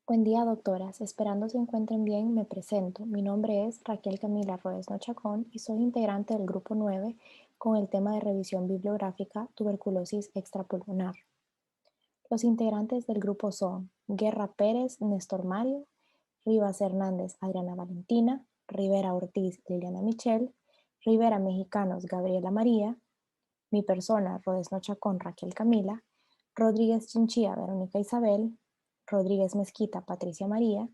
Buen día, doctoras. Esperando se encuentren bien, me presento. Mi nombre es Raquel Camila Rodesno Chacón y soy integrante del Grupo 9 con el tema de revisión bibliográfica tuberculosis extrapulmonar. Los integrantes del grupo son Guerra Pérez, Néstor Mario, Rivas Hernández, Adriana Valentina, Rivera Ortiz, Liliana Michelle, Rivera Mexicanos, Gabriela María, mi persona, Rodesno Chacón, Raquel Camila, Rodríguez Chinchilla, Verónica Isabel, Rodríguez Mezquita, Patricia María,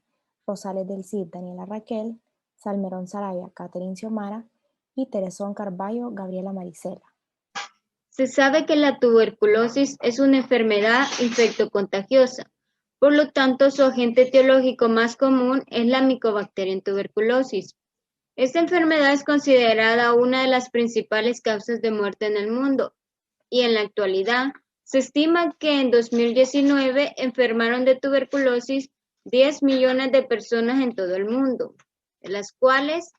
Rosales del Cid, Daniela Raquel, Salmerón Saraya, Catherine Xiomara y Teresón Carballo, Gabriela Marisela. Se sabe que la tuberculosis es una enfermedad infectocontagiosa, por lo tanto su agente etiológico más común es la Mycobacterium tuberculosis. Esta enfermedad es considerada una de las principales causas de muerte en el mundo y en la actualidad se estima que en 2019 enfermaron de tuberculosis 10 millones de personas en todo el mundo, de las cuales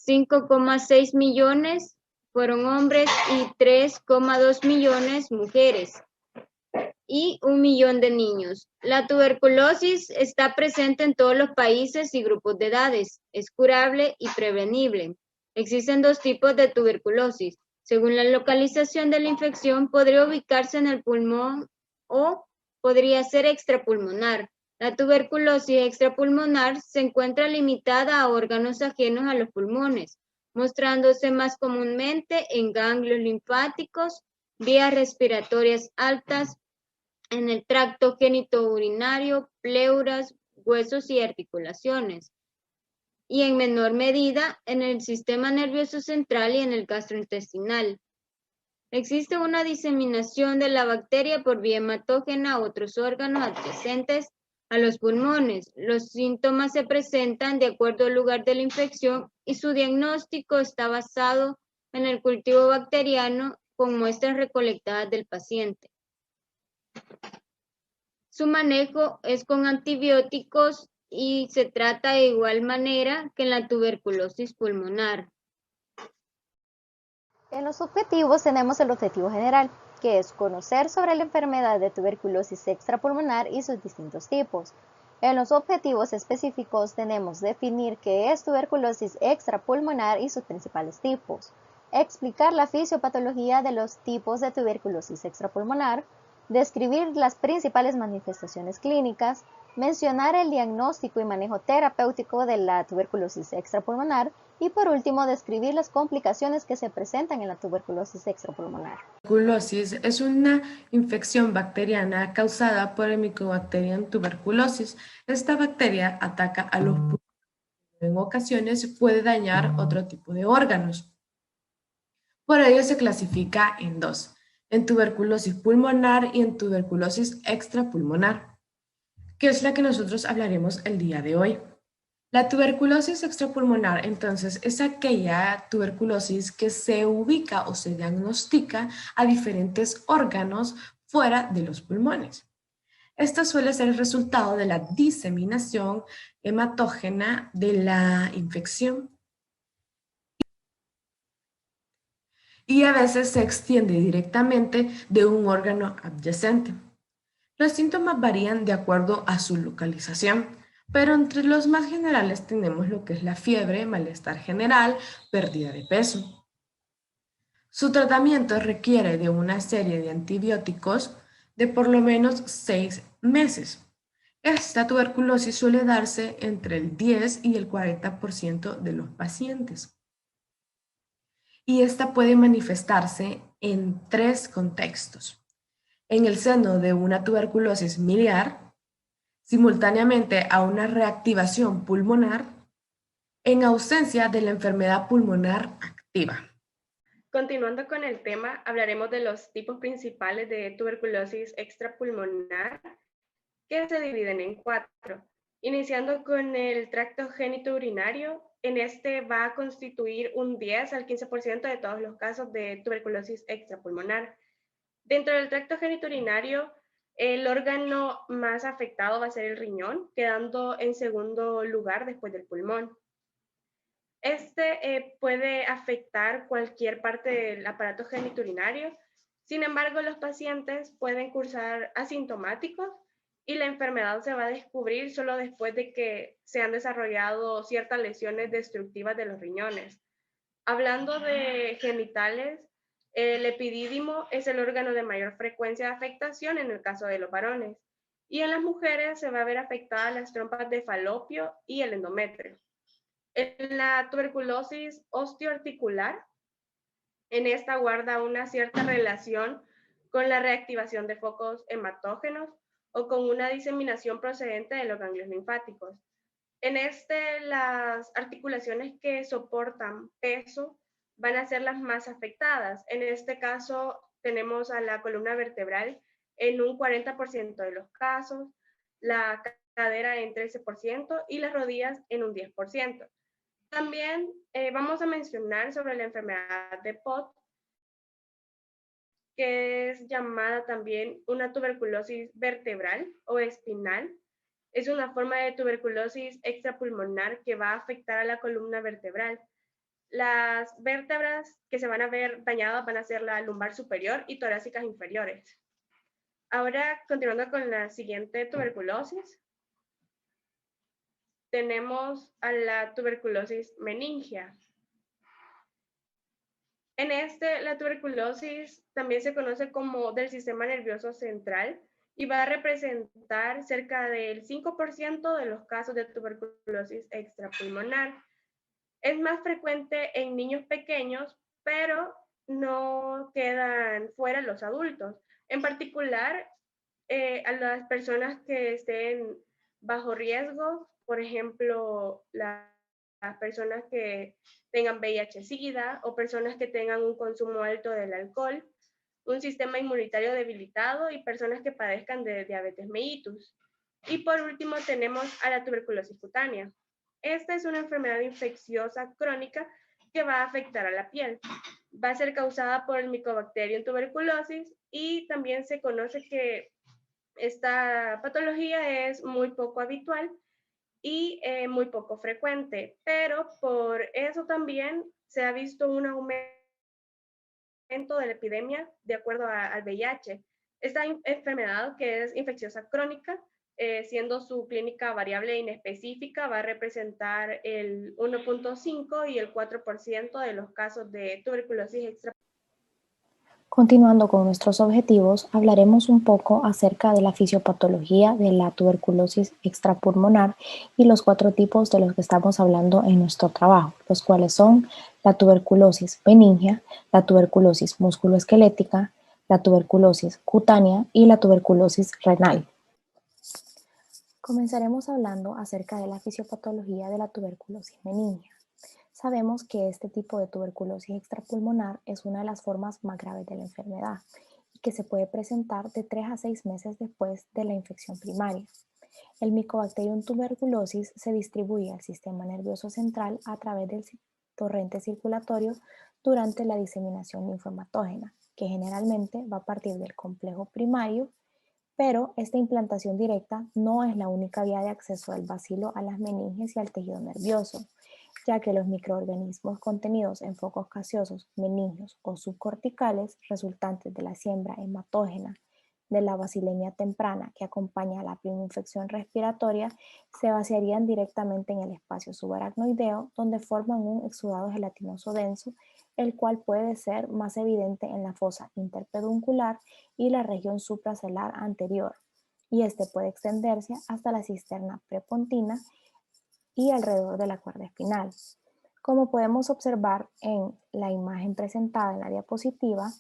5,6 millones fueron hombres y 3,2 millones mujeres y 1 millón de niños. La tuberculosis está presente en todos los países y grupos de edades. Es curable y prevenible. Existen dos tipos de tuberculosis. Según la localización de la infección, podría ubicarse en el pulmón o podría ser extrapulmonar. La tuberculosis extrapulmonar se encuentra limitada a órganos ajenos a los pulmones, mostrándose más comúnmente en ganglios linfáticos, vías respiratorias altas, en el tracto genitourinario, pleuras, huesos y articulaciones, y en menor medida en el sistema nervioso central y en el gastrointestinal. Existe una diseminación de la bacteria por vía hematógena a otros órganos adyacentes a los pulmones. Los síntomas se presentan de acuerdo al lugar de la infección y su diagnóstico está basado en el cultivo bacteriano con muestras recolectadas del paciente. Su manejo es con antibióticos y se trata de igual manera que en la tuberculosis pulmonar. En los objetivos tenemos el objetivo general, que es conocer sobre la enfermedad de tuberculosis extrapulmonar y sus distintos tipos. En los objetivos específicos tenemos definir qué es tuberculosis extrapulmonar y sus principales tipos, explicar la fisiopatología de los tipos de tuberculosis extrapulmonar, describir las principales manifestaciones clínicas, mencionar el diagnóstico y manejo terapéutico de la tuberculosis extrapulmonar y por último describir las complicaciones que se presentan en la tuberculosis extrapulmonar. La tuberculosis es una infección bacteriana causada por el Mycobacterium tuberculosis. Esta bacteria ataca a los pulmones y en ocasiones puede dañar otro tipo de órganos. Por ello se clasifica en dos, en tuberculosis pulmonar y en tuberculosis extrapulmonar, que es la que nosotros hablaremos el día de hoy. La tuberculosis extrapulmonar, entonces, es aquella tuberculosis que se ubica o se diagnostica a diferentes órganos fuera de los pulmones. Esto suele ser el resultado de la diseminación hematógena de la infección y a veces se extiende directamente de un órgano adyacente. Los síntomas varían de acuerdo a su localización, pero entre los más generales tenemos lo que es la fiebre, malestar general, pérdida de peso. Su tratamiento requiere de una serie de antibióticos de por lo menos 6 meses. Esta tuberculosis suele darse entre el 10 y el 40% de los pacientes. Y esta puede manifestarse en tres contextos. En el seno de una tuberculosis miliar, simultáneamente a una reactivación pulmonar, en ausencia de la enfermedad pulmonar activa. Continuando con el tema, hablaremos de los tipos principales de tuberculosis extrapulmonar, que se dividen en 4. Iniciando con el tracto genitourinario, en este va a constituir un 10 al 15% de todos los casos de tuberculosis extrapulmonar. Dentro del tracto genitourinario, el órgano más afectado va a ser el riñón, quedando en segundo lugar después del pulmón. Este puede afectar cualquier parte del aparato genitourinario. Sin embargo, los pacientes pueden cursar asintomáticos y la enfermedad se va a descubrir solo después de que se han desarrollado ciertas lesiones destructivas de los riñones. Hablando de genitales, el epidídimo es el órgano de mayor frecuencia de afectación en el caso de los varones, y en las mujeres se va a ver afectadas las trompas de falopio y el endometrio. En la tuberculosis osteoarticular, en esta guarda una cierta relación con la reactivación de focos hematógenos o con una diseminación procedente de los ganglios linfáticos. En las articulaciones que soportan peso van a ser las más afectadas. En este caso, tenemos a la columna vertebral en un 40% de los casos, la cadera en 13% y las rodillas en un 10%. También vamos a mencionar sobre la enfermedad de Pott, que es llamada también una tuberculosis vertebral o espinal. Es una forma de tuberculosis extrapulmonar que va a afectar a la columna vertebral. Las vértebras que se van a ver dañadas van a ser la lumbar superior y torácicas inferiores. Ahora, continuando con la siguiente tuberculosis, tenemos a la tuberculosis meningia. En la tuberculosis también se conoce como del sistema nervioso central y va a representar cerca del 5% de los casos de tuberculosis extrapulmonar. Es más frecuente en niños pequeños, pero no quedan fuera los adultos. En particular, a las personas que estén bajo riesgo, por ejemplo, las personas que tengan VIH-Sida o personas que tengan un consumo alto del alcohol, un sistema inmunitario debilitado y personas que padezcan de diabetes mellitus. Y por último tenemos a la tuberculosis cutánea. Esta es una enfermedad infecciosa crónica que va a afectar a la piel. Va a ser causada por el Mycobacterium tuberculosis y también se conoce que esta patología es muy poco habitual y muy poco frecuente, pero por eso también se ha visto un aumento de la epidemia de acuerdo al VIH. Esta enfermedad, que es infecciosa crónica, siendo su clínica variable e inespecífica, va a representar el 1.5 y el 4% de los casos de tuberculosis extra. Continuando con nuestros objetivos, hablaremos un poco acerca de la fisiopatología de la tuberculosis extrapulmonar y los 4 tipos de los que estamos hablando en nuestro trabajo, los cuales son la tuberculosis meningia, la tuberculosis musculoesquelética, la tuberculosis cutánea y la tuberculosis renal. Comenzaremos hablando acerca de la fisiopatología de la tuberculosis meningia. Sabemos que este tipo de tuberculosis extrapulmonar es una de las formas más graves de la enfermedad y que se puede presentar de 3 a 6 meses después de la infección primaria. El Mycobacterium tuberculosis se distribuye al sistema nervioso central a través del torrente circulatorio durante la diseminación linfohematógena, que generalmente va a partir del complejo primario, pero esta implantación directa no es la única vía de acceso del bacilo a las meninges y al tejido nervioso, ya que los microorganismos contenidos en focos gaseosos, meningios o subcorticales resultantes de la siembra hematógena de la basilemia temprana que acompaña a la infección respiratoria se vaciarían directamente en el espacio subaracnoideo, donde forman un exudado gelatinoso denso, el cual puede ser más evidente en la fosa interpeduncular y la región supracelular anterior, y este puede extenderse hasta la cisterna prepontina y alrededor de la cuerda espinal. Como podemos observar en la imagen presentada en la diapositiva,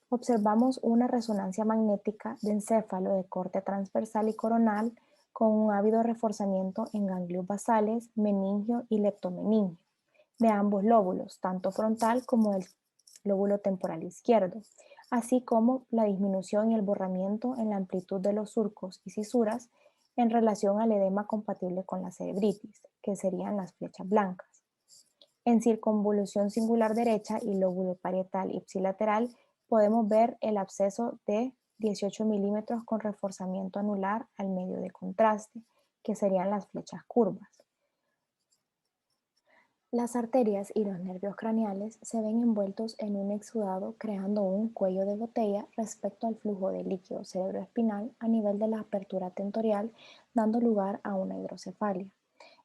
observamos una resonancia magnética de encéfalo de corte transversal y coronal con un ávido reforzamiento en ganglios basales, meningio y leptomeningio, de ambos lóbulos, tanto frontal como del lóbulo temporal izquierdo, así como la disminución y el borramiento en la amplitud de los surcos y cisuras en relación al edema compatible con la cerebritis, que serían las flechas blancas. En circunvolución singular derecha y lóbulo parietal ipsilateral podemos ver el absceso de 18 milímetros con reforzamiento anular al medio de contraste, que serían las flechas curvas. Las arterias y los nervios craneales se ven envueltos en un exudado creando un cuello de botella respecto al flujo de líquido cerebroespinal a nivel de la apertura tentorial, dando lugar a una hidrocefalia.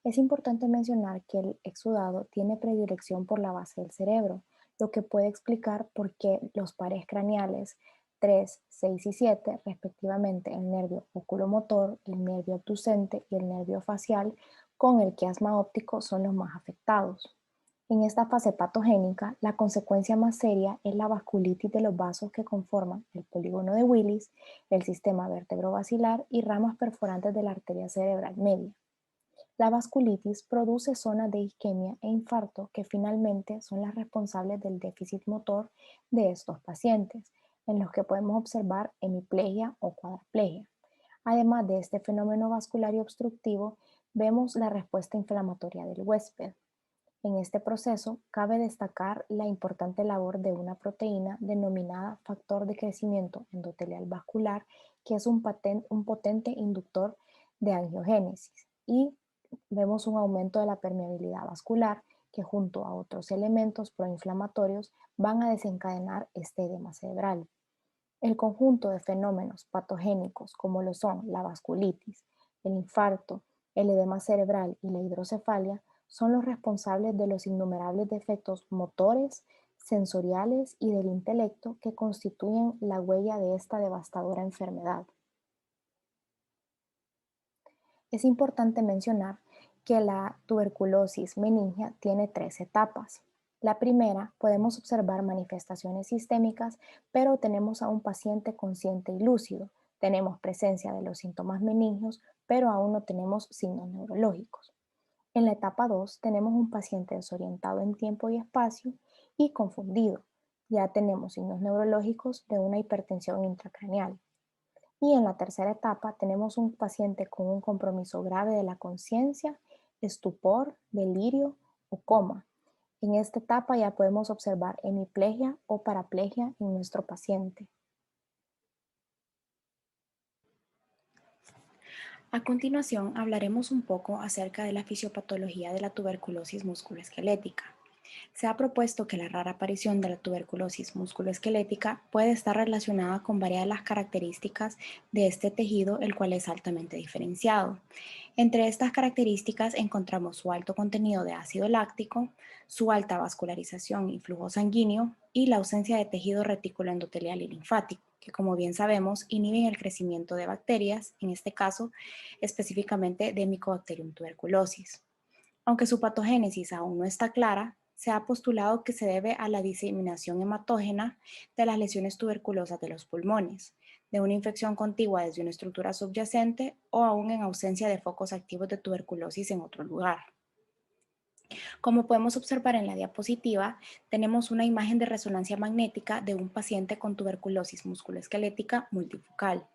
Es importante mencionar que el exudado tiene predilección por la base del cerebro, lo que puede explicar por qué los pares craneales 3, 6 y 7, respectivamente el nervio oculomotor, el nervio abducente y el nervio facial, con el quiasma óptico son los más afectados. En esta fase patogénica, la consecuencia más seria es la vasculitis de los vasos que conforman el polígono de Willis, el sistema vertebrovascular y ramas perforantes de la arteria cerebral media. La vasculitis produce zonas de isquemia e infarto que finalmente son las responsables del déficit motor de estos pacientes, en los que podemos observar hemiplegia o cuadraplegia. Además de este fenómeno vascular y obstructivo, vemos la respuesta inflamatoria del huésped. En este proceso, cabe destacar la importante labor de una proteína denominada factor de crecimiento endotelial vascular, que es un potente inductor de angiogénesis, y vemos un aumento de la permeabilidad vascular que junto a otros elementos proinflamatorios van a desencadenar este edema cerebral. El conjunto de fenómenos patogénicos como lo son la vasculitis, el infarto, el edema cerebral y la hidrocefalia son los responsables de los innumerables defectos motores, sensoriales y del intelecto que constituyen la huella de esta devastadora enfermedad. Es importante mencionar que la tuberculosis meningia tiene 3 etapas. La primera, podemos observar manifestaciones sistémicas, pero tenemos a un paciente consciente y lúcido. Tenemos presencia de los síntomas meningios, pero aún no tenemos signos neurológicos. En la etapa 2, tenemos un paciente desorientado en tiempo y espacio y confundido. Ya tenemos signos neurológicos de una hipertensión intracraneal. Y en la tercera etapa tenemos un paciente con un compromiso grave de la conciencia, estupor, delirio o coma. En esta etapa ya podemos observar hemiplegia o paraplegia en nuestro paciente. A continuación hablaremos un poco acerca de la fisiopatología de la tuberculosis musculoesquelética. Se ha propuesto que la rara aparición de la tuberculosis musculoesquelética puede estar relacionada con varias de las características de este tejido, el cual es altamente diferenciado. Entre estas características encontramos su alto contenido de ácido láctico, su alta vascularización y flujo sanguíneo y la ausencia de tejido retículo endotelial y linfático, que como bien sabemos inhiben el crecimiento de bacterias, en este caso específicamente de Mycobacterium tuberculosis. Aunque su patogénesis aún no está clara, se ha postulado que se debe a la diseminación hematógena de las lesiones tuberculosas de los pulmones, de una infección contigua desde una estructura subyacente o aún en ausencia de focos activos de tuberculosis en otro lugar. Como podemos observar en la diapositiva, tenemos una imagen de resonancia magnética de un paciente con tuberculosis musculoesquelética multifocal.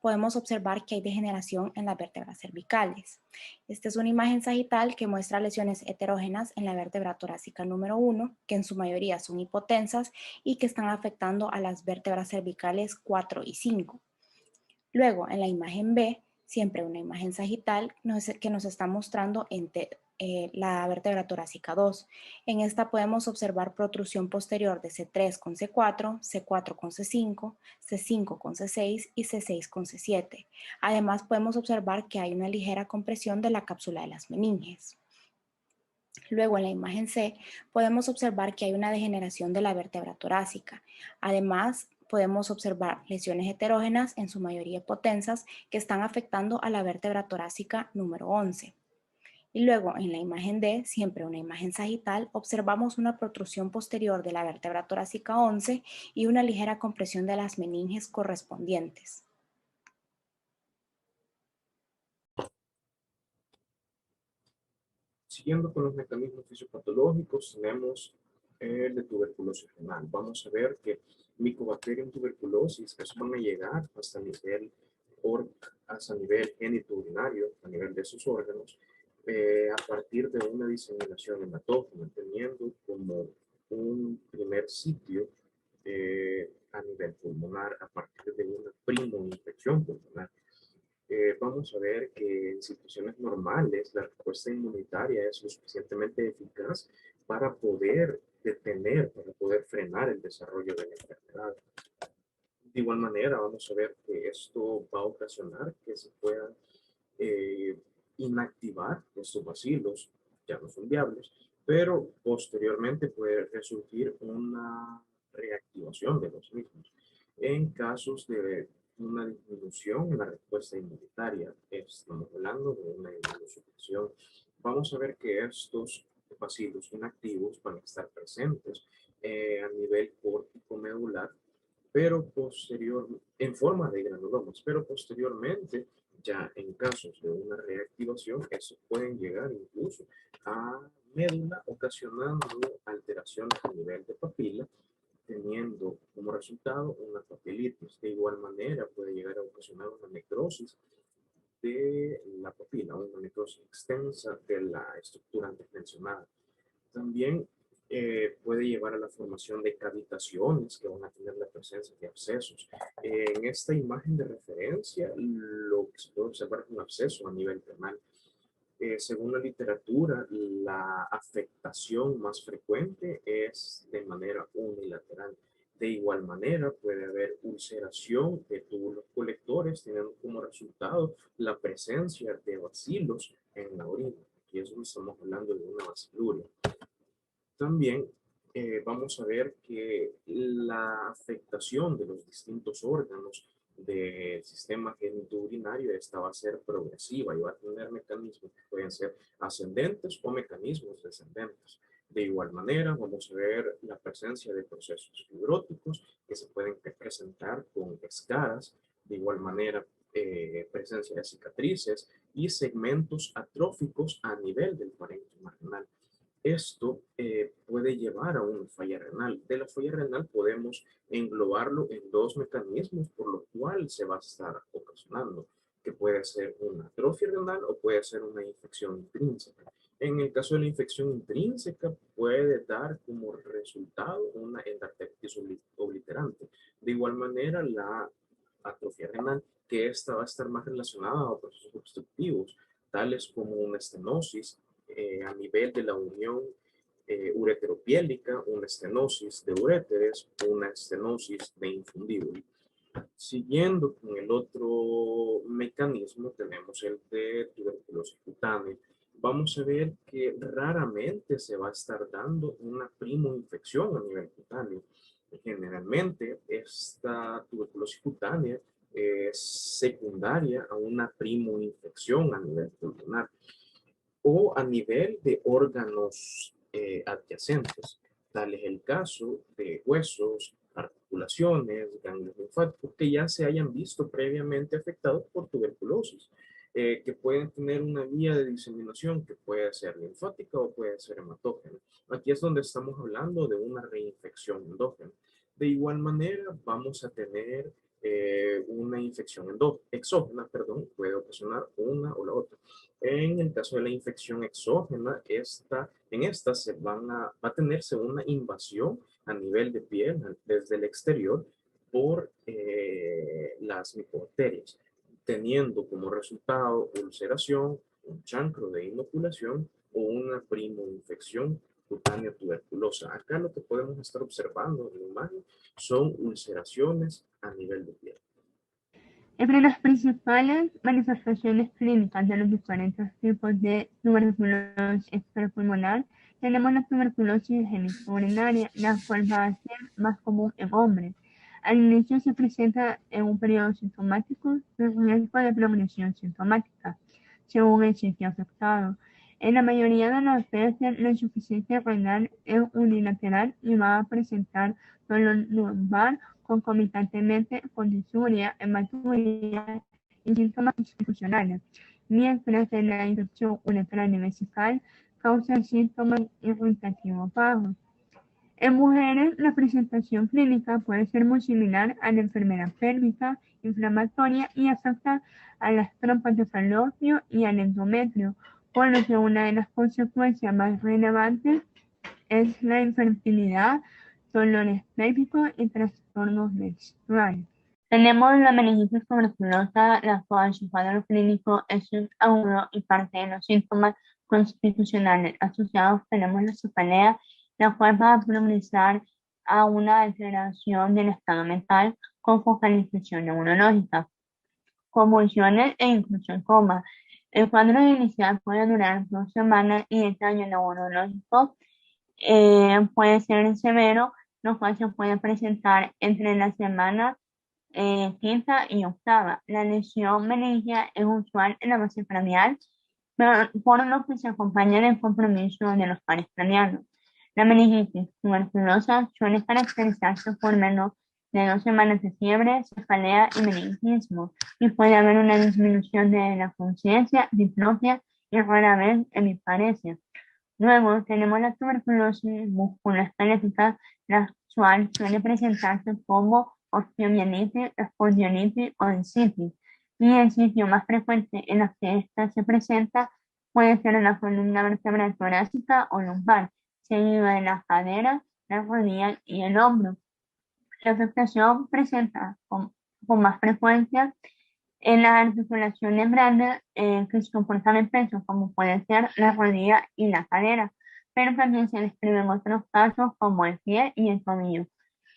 Podemos observar que hay degeneración en las vértebras cervicales. Esta es una imagen sagital que muestra lesiones heterógenas en la vértebra torácica número 1, que en su mayoría son hipotensas y que están afectando a las vértebras cervicales 4 y 5. Luego, en la imagen B, siempre una imagen sagital que nos está mostrando la vértebra torácica 2. En esta podemos observar protrusión posterior de C3 con C4, C4 con C5, C5 con C6 y C6 con C7. Además, podemos observar que hay una ligera compresión de la cápsula de las meninges. Luego, en la imagen C, podemos observar que hay una degeneración de la vértebra torácica. Además, podemos observar lesiones heterógenas, en su mayoría hipotensas, que están afectando a la vértebra torácica número 11. Y luego, en la imagen D, siempre una imagen sagital, observamos una protrusión posterior de la vértebra torácica 11 y una ligera compresión de las meninges correspondientes. Siguiendo con los mecanismos fisiopatológicos, tenemos el de tuberculosis renal. Vamos a ver que Mycobacterium tuberculosis van a llegar hasta nivel genitourinario, a nivel de sus órganos, a partir de una diseminación hematógena, teniendo como un primer sitio a nivel pulmonar a partir de una primoinfección pulmonar. vamos a ver que en situaciones normales la respuesta inmunitaria es lo suficientemente eficaz para poder detener, para poder frenar el desarrollo de la enfermedad. De igual manera, vamos a ver que esto va a ocasionar que se puedan inactivar estos bacilos, ya no son viables, pero posteriormente puede resurgir una reactivación de los mismos. En casos de una disminución en la respuesta inmunitaria, estamos hablando de una inmunosupresión, vamos a ver que estos bacilos inactivos van a estar presentes a nivel córtico medular, pero en forma de granulomas, pero posteriormente, ya en casos de una reactivación, estos pueden llegar incluso a médula, ocasionando alteraciones a nivel de papila, teniendo como resultado una papilitis. De igual manera, puede llegar a ocasionar una necrosis de la papila, una necrosis extensa de la estructura antes mencionada. También puede llevar a la formación de cavitaciones que van a tener la presencia de abscesos. En esta imagen de referencia, lo que se puede observar es un absceso a nivel renal. Según la literatura, la afectación más frecuente es de manera unilateral. De igual manera, puede haber ulceración de túbulos colectores, teniendo como resultado la presencia de bacilos en la orina. Aquí es donde estamos hablando de una baciluria. También vamos a ver que la afectación de los distintos órganos del sistema genitourinario esta va a ser progresiva y va a tener mecanismos que pueden ser ascendentes o mecanismos descendentes. De igual manera, vamos a ver la presencia de procesos fibróticos que se pueden presentar con escaras. De igual manera, presencia de cicatrices y segmentos atróficos a nivel del parénquima renal. Esto puede llevar a una falla renal. De la falla renal podemos englobarlo en dos mecanismos por lo cual se va a estar ocasionando, que puede ser una atrofia renal o puede ser una infección intrínseca. En el caso de la infección intrínseca puede dar como resultado una endocardititis obliterante. De igual manera, la atrofia renal, que esta va a estar más relacionada a procesos obstructivos, tales como una estenosis, a nivel de la unión ureteropiélica, una estenosis de uréteres, una estenosis de infundíbulo. Siguiendo con el otro mecanismo, tenemos el de tuberculosis cutánea. Vamos a ver que raramente se va a estar dando una primoinfección a nivel cutáneo. Generalmente, esta tuberculosis cutánea es secundaria a una primoinfección a nivel pulmonar o a nivel de órganos adyacentes. Tal es el caso de huesos, articulaciones, ganglios linfáticos que ya se hayan visto previamente afectados por tuberculosis, que pueden tener una vía de diseminación que puede ser linfática o puede ser hematógena. Aquí es donde estamos hablando de una reinfección endógena. De igual manera, vamos a tener una infección exógena, puede ocasionar una o la otra. En el caso de la infección exógena, en esta va a tenerse una invasión a nivel de piel desde el exterior por las micobacterias, teniendo como resultado ulceración, un chancro de inoculación o una primoinfección cutánea tuberculosa. Acá lo que podemos estar observando en la imagen son ulceraciones a nivel de piel. Entre las principales manifestaciones clínicas de los diferentes tipos de tuberculosis extrapulmonar tenemos la tuberculosis genitourinaria, la cual va a ser más común en hombres. Al inicio se presenta en un periodo sintomático de riesgo de progresión sintomática, según el sitio afectado. En la mayoría de las veces, la insuficiencia renal es unilateral y va a presentar dolor lumbar concomitantemente con disuria, hematuria y síntomas institucionales, mientras que la infección uretral y vesical causa síntomas irritativos bajos. En mujeres, la presentación clínica puede ser muy similar a la enfermedad pélvica inflamatoria y afecta a las trompas de falopio y al endometrio, por lo que una de las consecuencias más relevantes es la infertilidad, dolores pélvicos y trastornos menstruales. Tenemos la meningitis tuberculosa, la cual su cuadro clínico es agudo y parte de los síntomas constitucionales asociados. Tenemos la cefalea, la cual va a progresar a una alteración del estado mental con focalización neurológica, convulsiones e incluso en coma. El cuadro inicial puede durar 2 semanas y el daño neurológico puede ser severo, lo cual se puede presentar entre la semana quinta y octava. La lesión meningia es usual en la base craneal, pero por lo que se acompaña del compromiso de los pares craneanos. La meningitis tuberculosa suele caracterizarse por menos de 2 semanas de fiebre, cefalea y meningismo, y puede haber una disminución de la conciencia, diplopia y rara vez hemiparesia. Luego tenemos la tuberculosis musculoesquelética, la cual suele presentarse como osteomielitis, espondilitis o disitis, y el sitio más frecuente en el que esta se presenta puede ser en la columna vertebral torácica o lumbar, seguido de la cadera, la rodilla y el hombro. La afectación presenta con más frecuencia en las articulaciones grandes que se comportan en peso, como pueden ser la rodilla y la cadera, pero también se describen otros casos como el pie y el tobillo.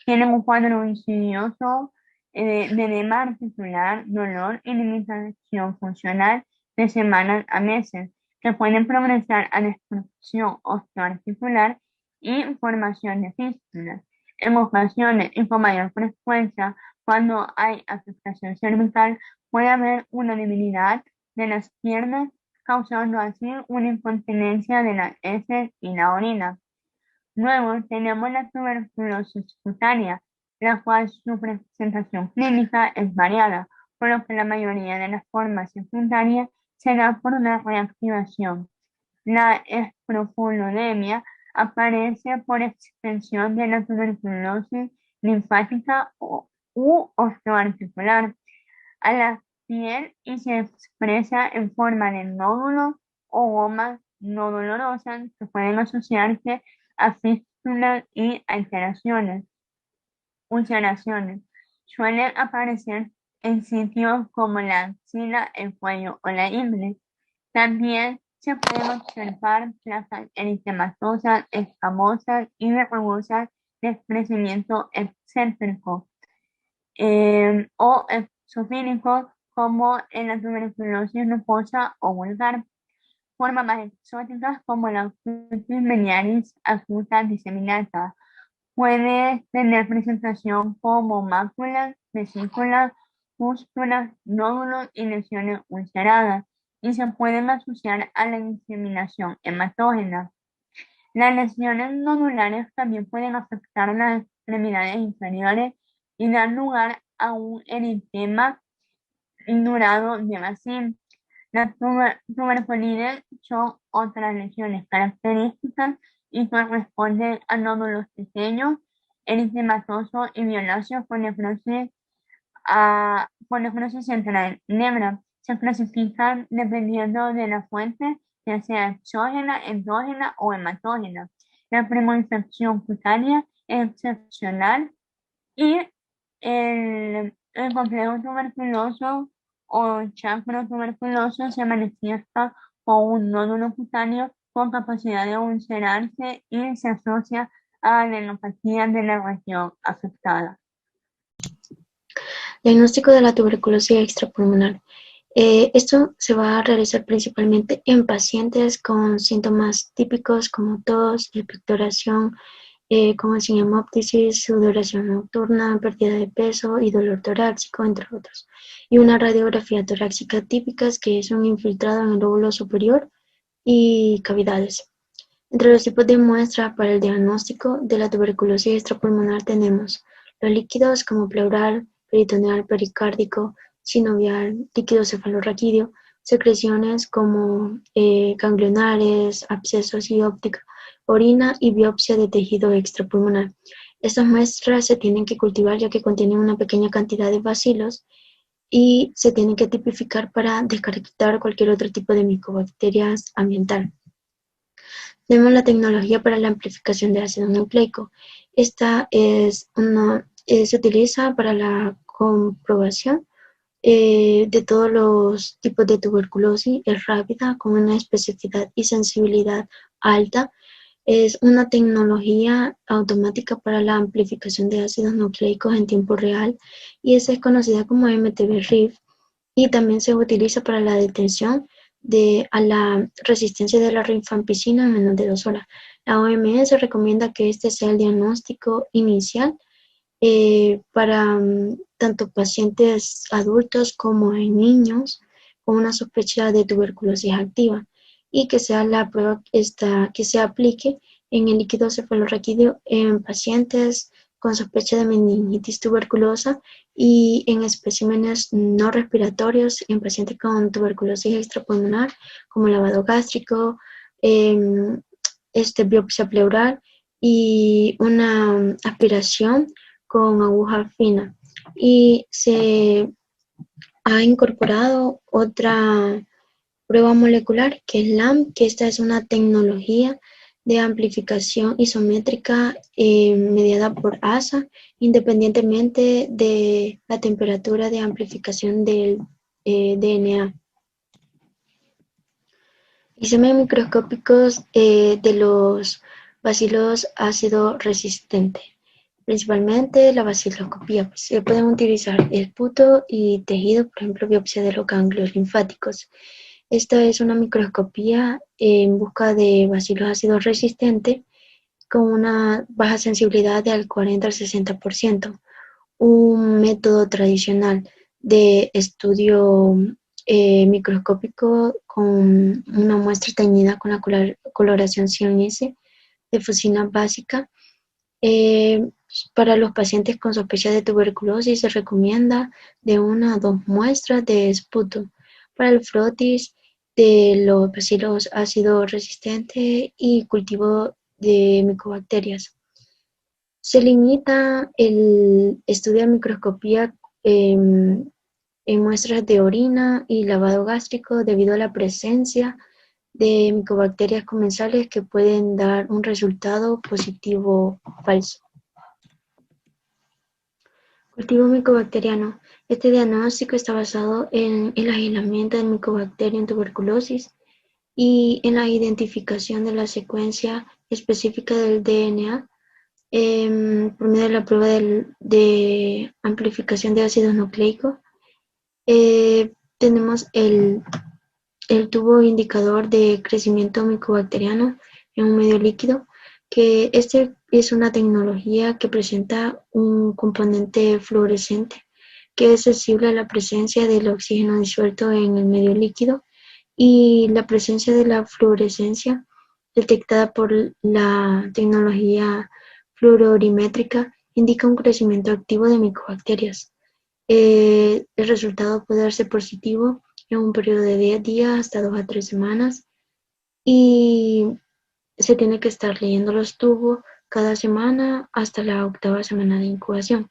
Tienen un cuadro insidioso de edema articular, dolor y limitación funcional de semanas a meses, que pueden progresar a destrucción osteoarticular y formación de fístulas. En ocasiones y con mayor frecuencia, cuando hay afectación cervical, puede haber una debilidad de las piernas, causando así una incontinencia de las heces y la orina. Luego tenemos la tuberculosis cutánea, la cual su presentación clínica es variada, por lo que la mayoría de las formas secundarias se da por una reactivación. La escrofulodemia aparece por extensión de la tuberculosis linfática u osteoarticular a la piel y se expresa en forma de nódulos o gomas no dolorosas que pueden asociarse a fístulas y ulceraciones. Suelen aparecer en sitios como la axila, el cuello o la ingle. También se pueden observar placas eritematosas, escamosas y verrugosas de crecimiento excéntrico o exofílico, como en la tuberculosis rugosa o vulgar. Formas más exóticas como la cutis miliaris acuta diseminata. Puede tener presentación como máculas, vesículas, pústulas, nódulos y lesiones ulceradas, y se pueden asociar a la diseminación hematógena. Las lesiones nodulares también pueden afectar las extremidades inferiores y dar lugar a un eritema indurado de Bacille. Las tuberculines son otras lesiones características y corresponden a nódulos pequeños, eritematosos y violáceos con necrosis central negra. Se clasifican dependiendo de la fuente, ya sea exógena, endógena o hematógena. La primoinfección cutánea es excepcional y el complejo tuberculoso o chacro tuberculoso se manifiesta con un nódulo cutáneo con capacidad de ulcerarse y se asocia a adenopatía de la región afectada. Diagnóstico de la tuberculosis extrapulmonar. Esto se va a realizar principalmente en pacientes con síntomas típicos como tos, expectoración, como sin hemoptisis, sudoración nocturna, pérdida de peso y dolor torácico, entre otros. Y una radiografía torácica típica, que es un infiltrado en el lóbulo superior y cavidades. Entre los tipos de muestra para el diagnóstico de la tuberculosis extrapulmonar tenemos los líquidos como pleural, peritoneal, pericárdico, sinovial, líquido cefalorraquídeo, secreciones como ganglionares, abscesos y óptica, orina y biopsia de tejido extrapulmonar. Estas muestras se tienen que cultivar ya que contienen una pequeña cantidad de bacilos y se tienen que tipificar para descartar cualquier otro tipo de micobacterias ambiental. Tenemos la tecnología para la amplificación de ácido nucleico. Esta se utiliza para la comprobación de todos los tipos de tuberculosis es rápida, con una especificidad y sensibilidad alta. Es una tecnología automática para la amplificación de ácidos nucleicos en tiempo real y esa es conocida como MTB-RIF, y también se utiliza para la detención a la resistencia de la rifampicina en menos de 2 horas. La OMS recomienda que este sea el diagnóstico inicial para tanto pacientes adultos como en niños con una sospecha de tuberculosis activa, y que sea la prueba que se aplique en el líquido cefalorraquídeo en pacientes con sospecha de meningitis tuberculosa y en especímenes no respiratorios en pacientes con tuberculosis extrapulmonar como lavado gástrico, biopsia pleural y una aspiración con aguja fina. Y se ha incorporado otra prueba molecular que es LAMP, que esta es una tecnología de amplificación isométrica mediada por ASA, independientemente de la temperatura de amplificación del DNA. Exámenes microscópicos de los bacilos ácido resistente. Principalmente la baciloscopía. Se pueden utilizar esputo y tejido, por ejemplo, biopsia de los ganglios linfáticos. Esta es una microscopía en busca de bacilos ácidos resistentes con una baja sensibilidad del 40 al 60%. Un método tradicional de estudio microscópico con una muestra teñida con la coloración Cian-S de fusina básica. Para los pacientes con sospecha de tuberculosis se recomienda de 1 a 2 muestras de esputo. Para el frotis de los bacilos ácidos resistentes y cultivo de micobacterias. Se limita el estudio de microscopía en muestras de orina y lavado gástrico debido a la presencia de micobacterias comensales que pueden dar un resultado positivo falso. Cultivo micobacteriano. Este diagnóstico está basado en el aislamiento de micobacteria en tuberculosis y en la identificación de la secuencia específica del DNA por medio de la prueba de amplificación de ácidos nucleicos. Tenemos el tubo indicador de crecimiento micobacteriano en un medio líquido, que este es una tecnología que presenta un componente fluorescente que es sensible a la presencia del oxígeno disuelto en el medio líquido, y la presencia de la fluorescencia detectada por la tecnología fluororimétrica indica un crecimiento activo de micobacterias. El resultado puede darse positivo en un periodo de 10 días hasta 2 a 3 semanas, y se tiene que estar leyendo los tubos cada semana hasta la 8ª semana de incubación.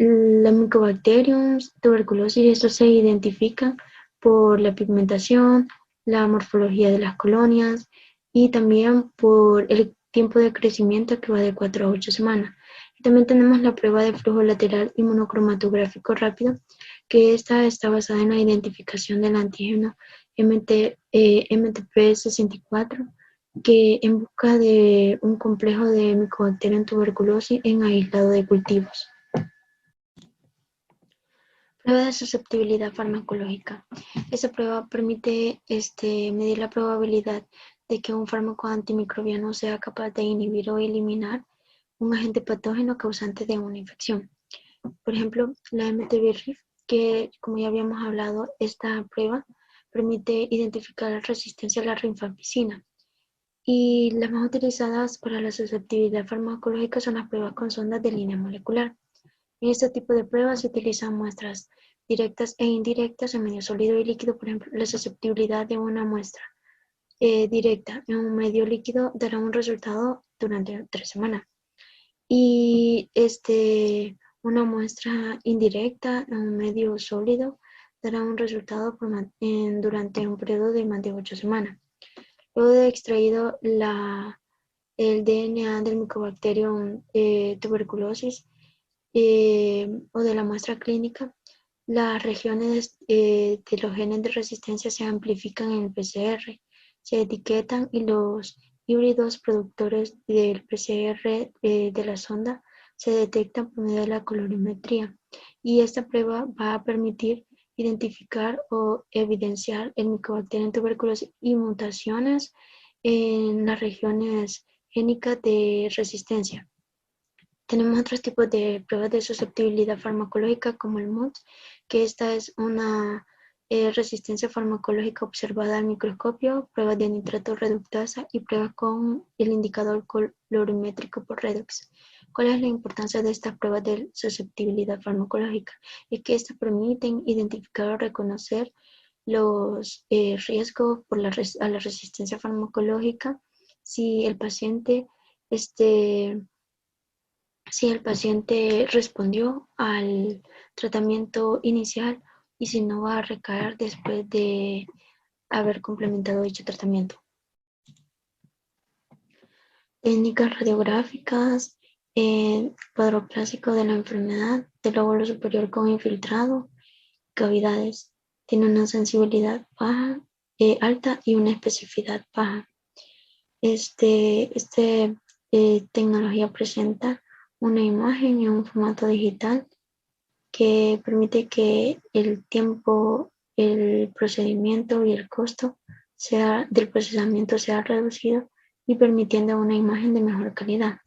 La Mycobacterium tuberculosis, estos se identifican por la pigmentación, la morfología de las colonias y también por el tiempo de crecimiento, que va de 4 a 8 semanas. Y también tenemos la prueba de flujo lateral inmunocromatográfico rápido, que esta está basada en la identificación del antígeno MTP64, que en busca de un complejo de Mycobacterium tuberculosis en aislado de cultivos. Prueba de susceptibilidad farmacológica. Esta prueba permite medir la probabilidad de que un fármaco antimicrobiano sea capaz de inhibir o eliminar un agente patógeno causante de una infección. Por ejemplo, la MTB-RIF, que como ya habíamos hablado, esta prueba permite identificar la resistencia a la rifampicina. Y las más utilizadas para la susceptibilidad farmacológica son las pruebas con sondas de línea molecular. En este tipo de pruebas se utilizan muestras directas e indirectas en medio sólido y líquido. Por ejemplo, la susceptibilidad de una muestra directa en un medio líquido dará un resultado durante 3 semanas. Y una muestra indirecta en un medio sólido dará un resultado durante un periodo de más de 8 semanas. Luego de extraído el DNA del Mycobacterium tuberculosis, o de la muestra clínica, las regiones de los genes de resistencia se amplifican en el PCR, se etiquetan y los híbridos productores del PCR de la sonda se detectan por medio de la colorimetría. Y esta prueba va a permitir identificar o evidenciar el Mycobacterium en tuberculosis y mutaciones en las regiones génicas de resistencia. Tenemos otros tipos de pruebas de susceptibilidad farmacológica como el MUT, que esta es una resistencia farmacológica observada al microscopio, pruebas de nitrato reductasa y pruebas con el indicador colorimétrico por redox. ¿Cuál es la importancia de estas pruebas de susceptibilidad farmacológica? Es que estas permiten identificar o reconocer los riesgos por a la resistencia farmacológica si el paciente respondió al tratamiento inicial y si no va a recaer después de haber complementado dicho tratamiento. Técnicas radiográficas, cuadro clásico de la enfermedad del lóbulo superior con infiltrado, cavidades. Tiene una sensibilidad baja, alta y una especificidad baja. Tecnología presenta una imagen en un formato digital que permite que el tiempo, el procedimiento y el costo del procesamiento sea reducido y permitiendo una imagen de mejor calidad.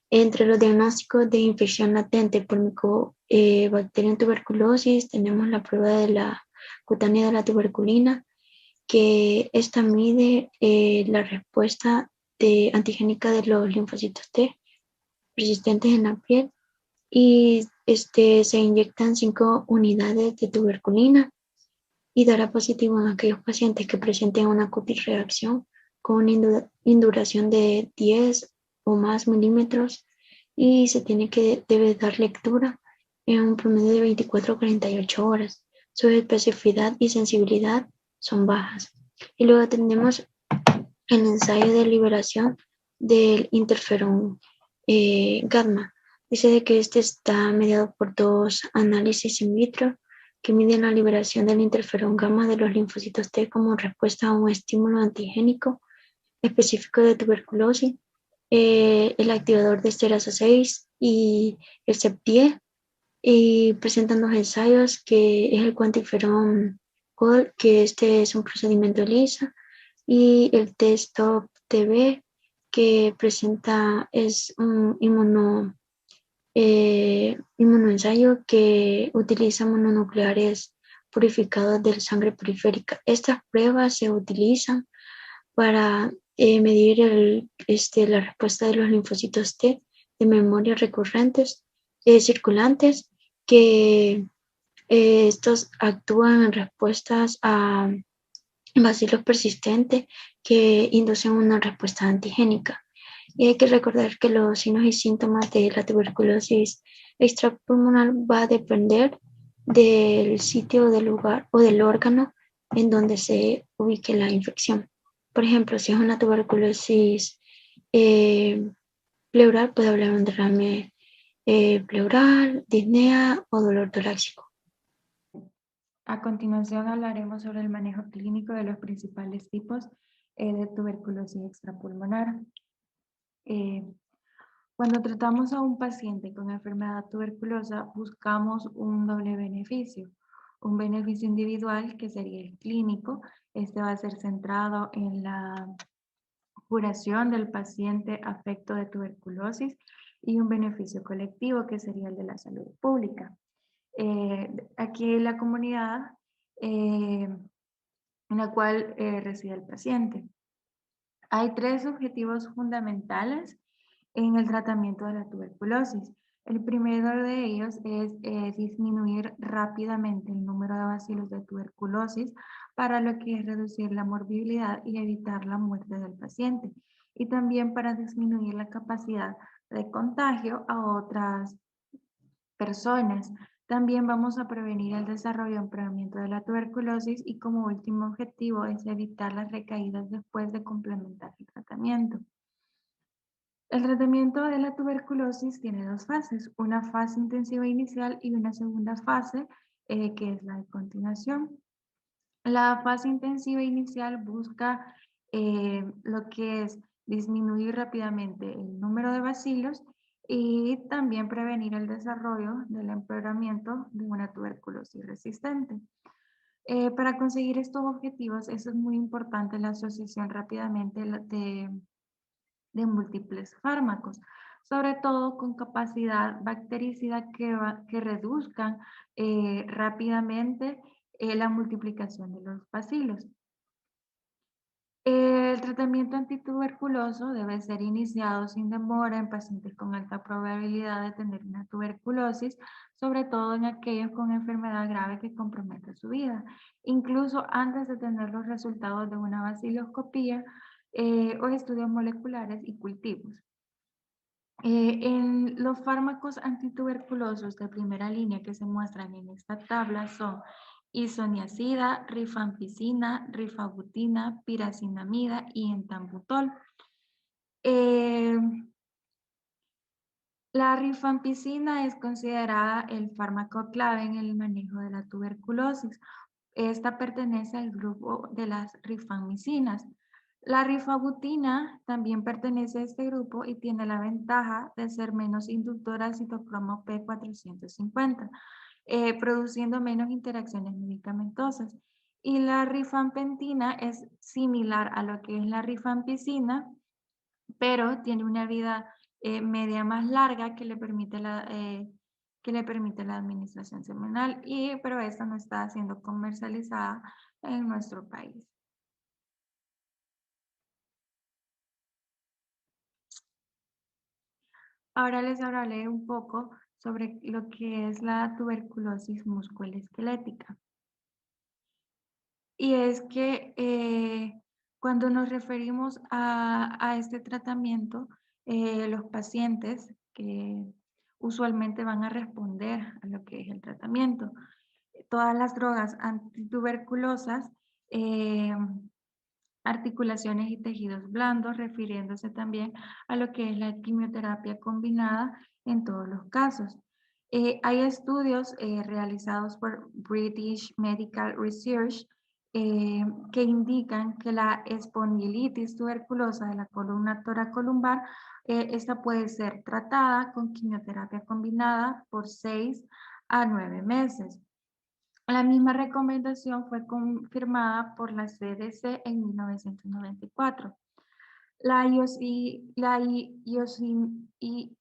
Entre los diagnósticos de infección latente por Mycobacterium tuberculosis tenemos la prueba de la cutánea de la tuberculina, que esta mide la respuesta antigénica de los linfocitos T persistentes en la piel y se inyectan 5 unidades de tuberculina y dará positivo en aquellos pacientes que presenten una cutirreacción con una induración de 10 o más milímetros y debe dar lectura en un promedio de 24 a 48 horas. Su especificidad y sensibilidad son bajas. Y luego tenemos el ensayo de liberación del interferón gamma. Dice de que este está mediado por 2 análisis in vitro que miden la liberación del interferón gamma de los linfocitos T como respuesta a un estímulo antigénico específico de tuberculosis, el activador de esterasa 6 y el CEP10, y presentan 2 ensayos que es el quantiferon Gold, que este es un procedimiento ELISA, y el TestOp-TB, que es un inmunoensayo que utiliza mononucleares purificados de sangre periférica. Estas pruebas se utilizan para medir la respuesta de los linfocitos T de memoria recurrentes, circulantes, que estos actúan en respuestas a bacilos persistentes que inducen una respuesta antigénica. Y hay que recordar que los signos y síntomas de la tuberculosis extrapulmonar va a depender del sitio, del lugar o del órgano en donde se ubique la infección. Por ejemplo, si es una tuberculosis pleural, puede haber un derrame pleural, disnea o dolor torácico. A continuación hablaremos sobre el manejo clínico de los principales tipos de tuberculosis extrapulmonar. Cuando tratamos a un paciente con enfermedad tuberculosa, buscamos un doble beneficio. Un beneficio individual, que sería el clínico. Este va a ser centrado en la curación del paciente afecto de tuberculosis, y un beneficio colectivo, que sería el de la salud pública. Aquí la comunidad en la cual reside el paciente. Hay 3 objetivos fundamentales en el tratamiento de la tuberculosis. El primero de ellos es disminuir rápidamente el número de bacilos de tuberculosis, para lo que es reducir la morbilidad y evitar la muerte del paciente, y también para disminuir la capacidad de contagio a otras personas. También vamos a prevenir el desarrollo y empeoramiento de la tuberculosis, y como último objetivo es evitar las recaídas después de complementar el tratamiento. El tratamiento de la tuberculosis tiene dos fases, una fase intensiva inicial y una segunda fase, que es la de continuación. La fase intensiva inicial busca lo que es disminuir rápidamente el número de bacilos y también prevenir el desarrollo del empeoramiento de una tuberculosis resistente. Para conseguir estos objetivos, eso es muy importante la asociación rápidamente de múltiples fármacos, sobre todo con capacidad bactericida que reduzcan rápidamente la multiplicación de los bacilos. El tratamiento antituberculoso debe ser iniciado sin demora en pacientes con alta probabilidad de tener una tuberculosis, sobre todo en aquellos con enfermedad grave que comprometa su vida, incluso antes de tener los resultados de una baciloscopía o estudios moleculares y cultivos. En los fármacos antituberculosos de primera línea que se muestran en esta tabla son isoniazida, rifampicina, rifabutina, piracinamida y entambutol. La rifampicina es considerada el fármaco clave en el manejo de la tuberculosis. Esta pertenece al grupo de las rifamicinas. La rifabutina también pertenece a este grupo y tiene la ventaja de ser menos inductora al citocromo P450, produciendo menos interacciones medicamentosas. Y la rifampicina es similar a lo que es la rifampicina, pero tiene una vida media más larga que le permite la administración semanal, pero esta no está siendo comercializada en nuestro país. Ahora les hablaré un poco sobre lo que es la tuberculosis musculoesquelética. Y es que cuando nos referimos a este tratamiento, los pacientes que usualmente van a responder a lo que es el tratamiento. Todas las drogas antituberculosas, articulaciones y tejidos blandos, refiriéndose también a lo que es la quimioterapia combinada en todos los casos. Hay estudios realizados por British Medical Research que indican que la espondilitis tuberculosa de la columna toracolumbar, esta puede ser tratada con quimioterapia combinada por 6 a 9 meses. La misma recomendación fue confirmada por la CDC en 1994. La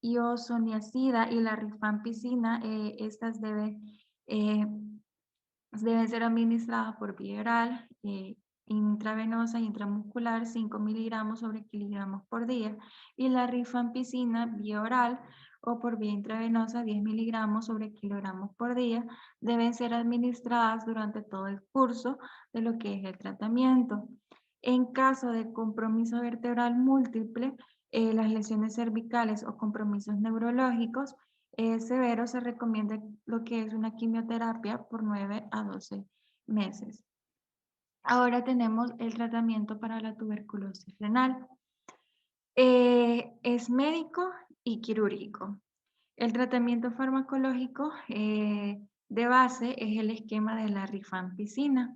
iosoniazida y la rifampicina, estas deben ser administradas por vía oral, intravenosa e intramuscular, 5 miligramos sobre kilogramos por día, y la rifampicina vía oral o por vía intravenosa, 10 miligramos sobre kilogramos por día, deben ser administradas durante todo el curso de lo que es el tratamiento. En caso de compromiso vertebral múltiple, las lesiones cervicales o compromisos neurológicos severos, se recomienda lo que es una quimioterapia por 9 a 12 meses. Ahora tenemos el tratamiento para la tuberculosis renal. Es médico y quirúrgico. El tratamiento farmacológico de base es el esquema de la rifampicina,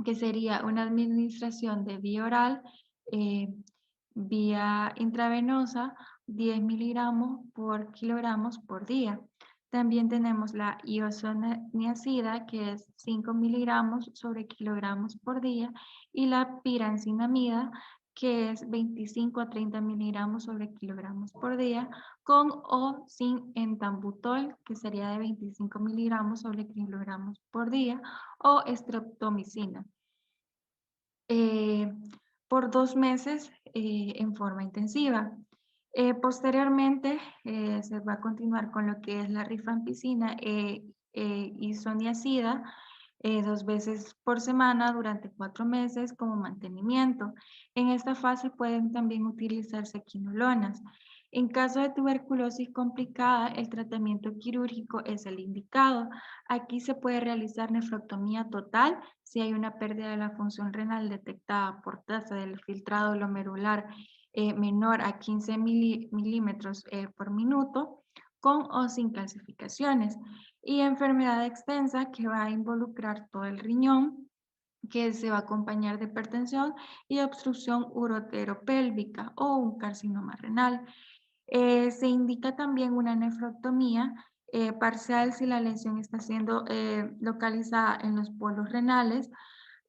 que sería una administración de vía oral, vía intravenosa, 10 miligramos por kilogramos por día. También tenemos la isoniazida, que es 5 miligramos sobre kilogramos por día, y la pirancinamida, que es 25 a 30 miligramos sobre kilogramos por día, con o sin entambutol, que sería de 25 miligramos sobre kilogramos por día, o streptomicina. Por 2 meses en forma intensiva. Posteriormente se va a continuar con lo que es la rifampicina isoniazida 2 veces por semana durante 4 meses como mantenimiento. En esta fase pueden también utilizarse quinolonas. En caso de tuberculosis complicada, el tratamiento quirúrgico es el indicado. Aquí se puede realizar nefrectomía total si hay una pérdida de la función renal detectada por tasa del filtrado glomerular menor a 15 milímetros por minuto, con o sin calcificaciones, y enfermedad extensa que va a involucrar todo el riñón, que se va a acompañar de hipertensión y obstrucción uroteropélvica o un carcinoma renal. Se indica también una nefrectomía parcial si la lesión está siendo localizada en los polos renales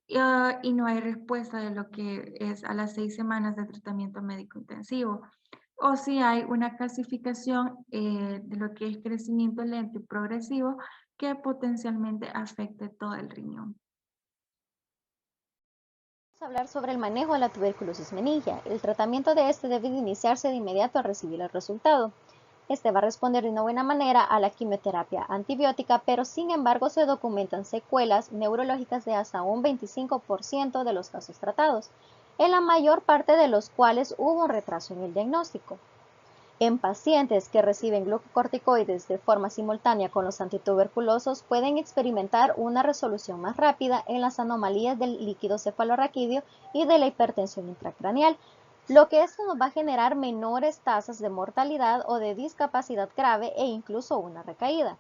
y no hay respuesta de lo que es a las 6 semanas de tratamiento médico intensivo. O si hay una clasificación de lo que es crecimiento lento y progresivo que potencialmente afecte todo el riñón. Vamos a hablar sobre el manejo de la tuberculosis meningea. El tratamiento de este debe iniciarse de inmediato al recibir el resultado. Este va a responder de una buena manera a la quimioterapia antibiótica, pero sin embargo se documentan secuelas neurológicas de hasta un 25% de los casos tratados, en la mayor parte de los cuales hubo un retraso en el diagnóstico. En pacientes que reciben glucocorticoides de forma simultánea con los antituberculosos pueden experimentar una resolución más rápida en las anomalías del líquido cefalorraquídeo y de la hipertensión intracraneal, lo que esto nos va a generar menores tasas de mortalidad o de discapacidad grave e incluso una recaída.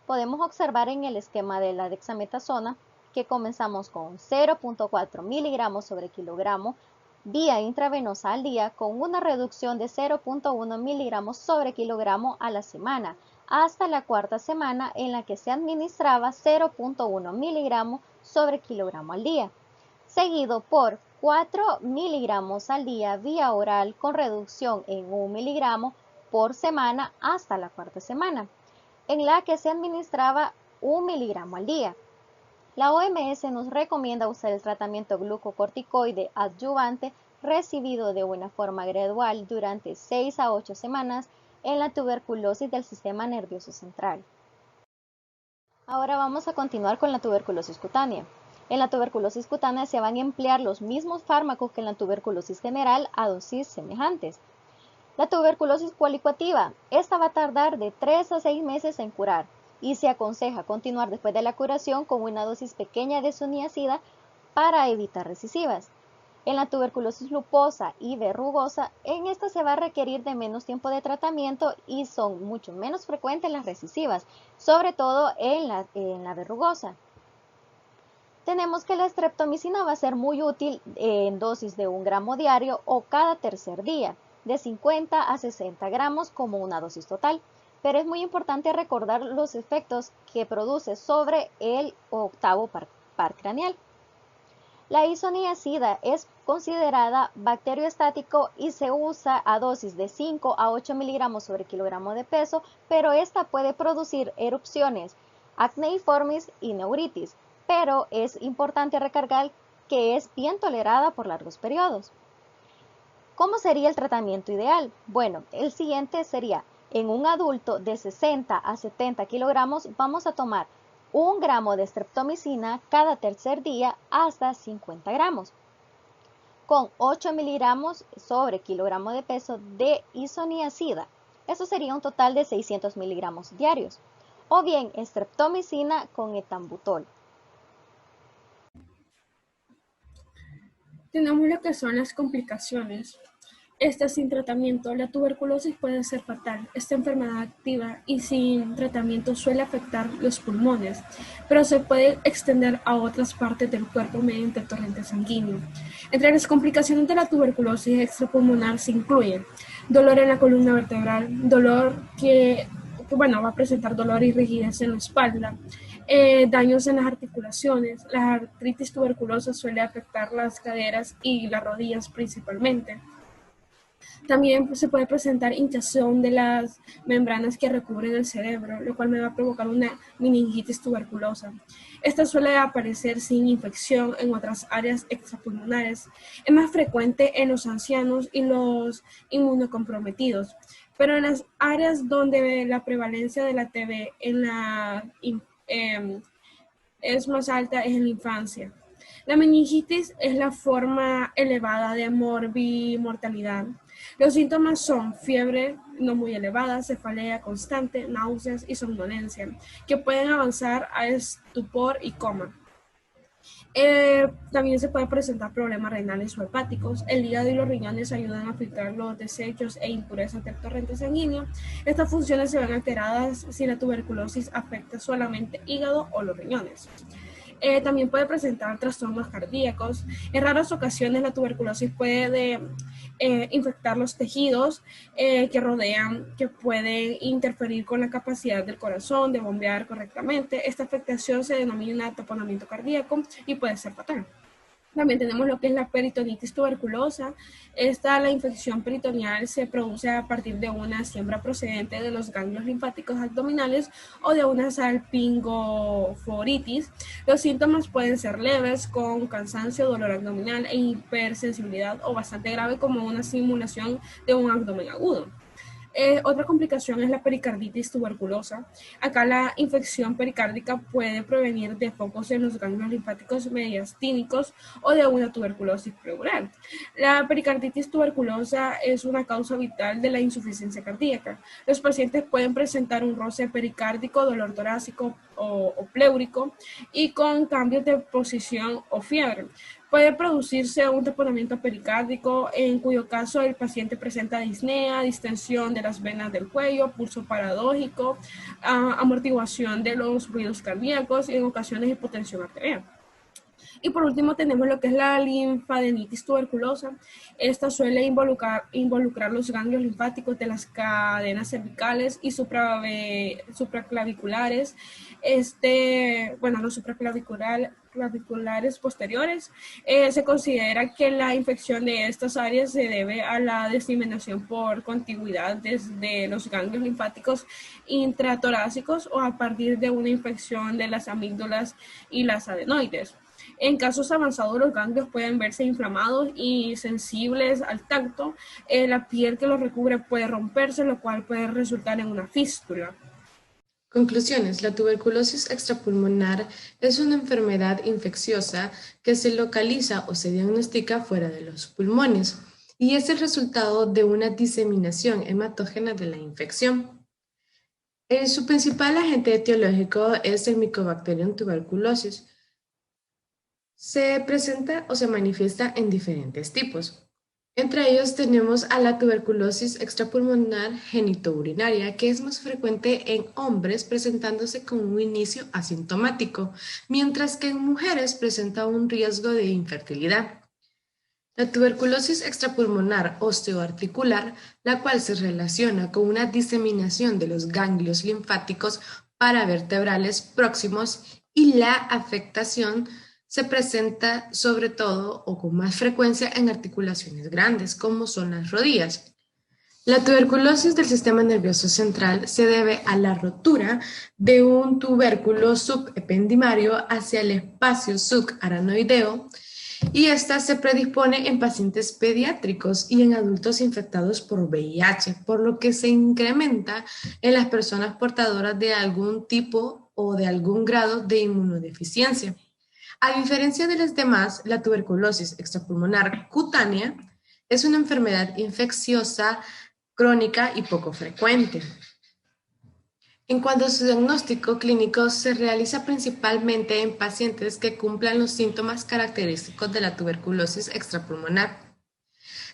Podemos observar en el esquema de la dexametasona que comenzamos con 0.4 miligramos sobre kilogramo vía intravenosa al día con una reducción de 0.1 miligramos sobre kilogramo a la semana, hasta la cuarta semana en la que se administraba 0.1 miligramos sobre kilogramo al día, seguido por 4 miligramos al día vía oral con reducción en 1 miligramo por semana hasta la cuarta semana, en la que se administraba 1 miligramo al día. La OMS nos recomienda usar el tratamiento glucocorticoide adyuvante recibido de una forma gradual durante 6 a 8 semanas en la tuberculosis del sistema nervioso central. Ahora vamos a continuar con la tuberculosis cutánea. En la tuberculosis cutánea se van a emplear los mismos fármacos que en la tuberculosis general a dosis semejantes. La tuberculosis cualicuativa, esta va a tardar de 3 a 6 meses en curar y se aconseja continuar después de la curación con una dosis pequeña de isoniazida para evitar recisivas. En la tuberculosis luposa y verrugosa, en esta se va a requerir de menos tiempo de tratamiento y son mucho menos frecuentes las recisivas, sobre todo en la verrugosa. Tenemos que la streptomicina va a ser muy útil en dosis de 1 gramo diario o cada tercer día, de 50 a 60 gramos como una dosis total. Pero es muy importante recordar los efectos que produce sobre el octavo par craneal. La isoniazida es considerada bacterioestático y se usa a dosis de 5 a 8 miligramos sobre kilogramo de peso, pero esta puede producir erupciones, acneiformis y neuritis, pero es importante recargar que es bien tolerada por largos periodos. ¿Cómo sería el tratamiento ideal? Bueno, el siguiente sería: en un adulto de 60 a 70 kilogramos vamos a tomar 1 gramo de streptomicina cada tercer día hasta 50 gramos, con 8 miligramos sobre kilogramo de peso de isoniazida. Eso sería un total de 600 miligramos diarios. O bien streptomicina con etambutol. Tenemos lo que son las complicaciones. Sin tratamiento, la tuberculosis puede ser fatal. Esta enfermedad activa y sin tratamiento suele afectar los pulmones, pero se puede extender a otras partes del cuerpo mediante torrente sanguíneo. Entre las complicaciones de la tuberculosis extrapulmonar se incluyen dolor en la columna vertebral, dolor que va a presentar dolor y rigidez en la espalda, daños en las articulaciones. La artritis tuberculosa suele afectar las caderas y las rodillas principalmente. También se puede presentar hinchazón de las membranas que recubren el cerebro, lo cual me va a provocar una meningitis tuberculosa. Esta suele aparecer sin infección en otras áreas extrapulmonares. Es más frecuente en los ancianos y los inmunocomprometidos, pero en las áreas donde la prevalencia de la TB es más alta es en la infancia. La meningitis es la forma elevada de morbimortalidad. Los síntomas son fiebre no muy elevada, cefalea constante, náuseas y somnolencia, que pueden avanzar a estupor y coma. También se puede presentar problemas renales o hepáticos. El hígado y los riñones ayudan a filtrar los desechos e impurezas del torrente sanguíneo. Estas funciones se ven alteradas si la tuberculosis afecta solamente hígado o los riñones. También puede presentar trastornos cardíacos. En raras ocasiones la tuberculosis puede infectar los tejidos que rodean, que pueden interferir con la capacidad del corazón de bombear correctamente. Esta afectación se denomina taponamiento cardíaco y puede ser fatal. También tenemos lo que es la peritonitis tuberculosa. La infección peritoneal se produce a partir de una siembra procedente de los ganglios linfáticos abdominales o de una salpingoforitis. Los síntomas pueden ser leves, con cansancio, dolor abdominal e hipersensibilidad, o bastante grave, como una simulación de un abdomen agudo. Otra complicación es la pericarditis tuberculosa. Acá la infección pericárdica puede provenir de focos en los ganglios linfáticos mediastínicos o de una tuberculosis pleural. La pericarditis tuberculosa es una causa vital de la insuficiencia cardíaca. Los pacientes pueden presentar un roce pericárdico, dolor torácico o pleúrico, y con cambios de posición o fiebre. Puede producirse un taponamiento pericárdico, en cuyo caso el paciente presenta disnea, distensión de las venas del cuello, pulso paradójico, amortiguación de los ruidos cardíacos y en ocasiones hipotensión arterial. Y por último tenemos lo que es la linfadenitis tuberculosa. Esta suele involucrar los ganglios linfáticos de las cadenas cervicales y supraclaviculares. Los supraclaviculares posteriores. Se considera que la infección de estas áreas se debe a la diseminación por contigüidad desde los ganglios linfáticos intratorácicos o a partir de una infección de las amígdalas y las adenoides. En casos avanzados, los ganglios pueden verse inflamados y sensibles al tacto. La piel que los recubre puede romperse, lo cual puede resultar en una fístula. Conclusiones. La tuberculosis extrapulmonar es una enfermedad infecciosa que se localiza o se diagnostica fuera de los pulmones y es el resultado de una diseminación hematógena de la infección. Su principal agente etiológico es el Mycobacterium tuberculosis. Se presenta o se manifiesta en diferentes tipos. Entre ellos tenemos a la tuberculosis extrapulmonar genitourinaria, que es más frecuente en hombres presentándose con un inicio asintomático, mientras que en mujeres presenta un riesgo de infertilidad. La tuberculosis extrapulmonar osteoarticular, la cual se relaciona con una diseminación de los ganglios linfáticos paravertebrales próximos, y la afectación se presenta sobre todo o con más frecuencia en articulaciones grandes, como son las rodillas. La tuberculosis del sistema nervioso central se debe a la rotura de un tubérculo subependimario hacia el espacio subaranoideo, y esta se predispone en pacientes pediátricos y en adultos infectados por VIH, por lo que se incrementa en las personas portadoras de algún tipo o de algún grado de inmunodeficiencia. A diferencia de las demás, la tuberculosis extrapulmonar cutánea es una enfermedad infecciosa, crónica y poco frecuente. En cuanto a su diagnóstico clínico, se realiza principalmente en pacientes que cumplan los síntomas característicos de la tuberculosis extrapulmonar.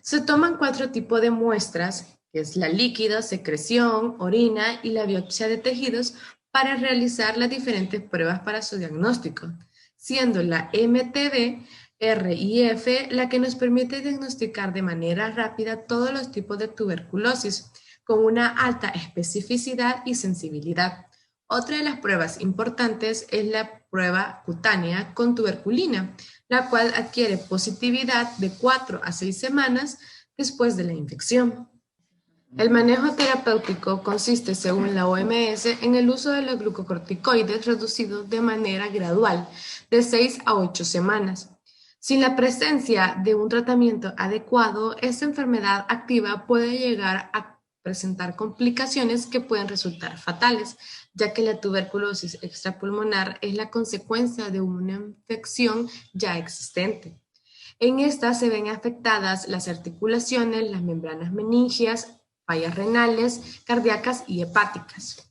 Se toman 4 tipos de muestras, que es la líquida, secreción, orina y la biopsia de tejidos, para realizar las diferentes pruebas para su diagnóstico, siendo la MTD, RIF la que nos permite diagnosticar de manera rápida todos los tipos de tuberculosis, con una alta especificidad y sensibilidad. Otra de las pruebas importantes es la prueba cutánea con tuberculina, la cual adquiere positividad de 4 a 6 semanas después de la infección. El manejo terapéutico consiste, según la OMS, en el uso de los glucocorticoides reducidos de manera gradual, de 6 a 8 semanas. Sin la presencia de un tratamiento adecuado, esta enfermedad activa puede llegar a presentar complicaciones que pueden resultar fatales, ya que la tuberculosis extrapulmonar es la consecuencia de una infección ya existente. En esta se ven afectadas las articulaciones, las membranas meningias, fallas renales, cardíacas y hepáticas.